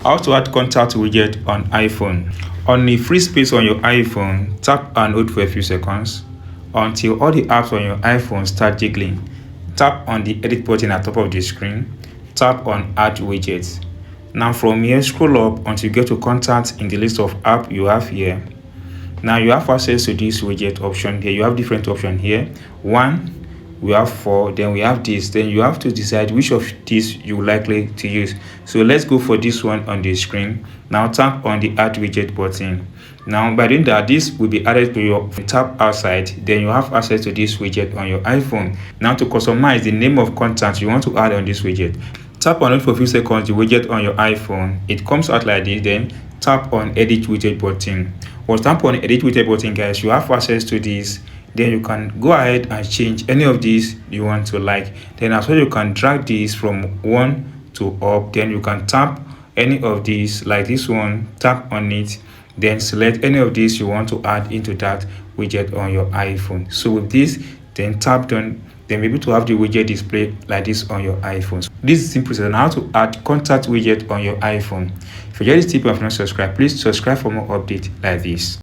How to add contact widget on iPhone. On the free space on your iPhone, tap and hold for a few seconds until all the apps on your iPhone start jiggling. Tap on the edit button at the top of the screen. Tap on add widgets. Now from here, scroll up until you get to contact in the list of apps you have here. Now you have access to this widget option here. You have different options here. One, we have 4, then we have this. Then you have to decide which of these you likely to use. So let's go for this one on the screen. Now tap on the add widget button. Now by doing that, this will be added to your tap outside. Then you have access to this widget on your iPhone. Now to customize the name of contact you want to add on this widget, tap on it for a few seconds, the widget on your iPhone. It comes out like this. Then tap on edit widget button. Once tap on edit widget button, guys, you have access to this. Then you can go ahead and change any of these you want to like. Then as well, you can drag these from 1 to up. Then you can tap any of these, like this one, tap on it, then select any of these you want to add into that widget on your iPhone. So with this, then tap done, then be able to have the widget display like this on your iPhone. So this is simple on how to add contact widget on your iPhone. If you enjoyed this tip and have not subscribed, please subscribe for more updates like this.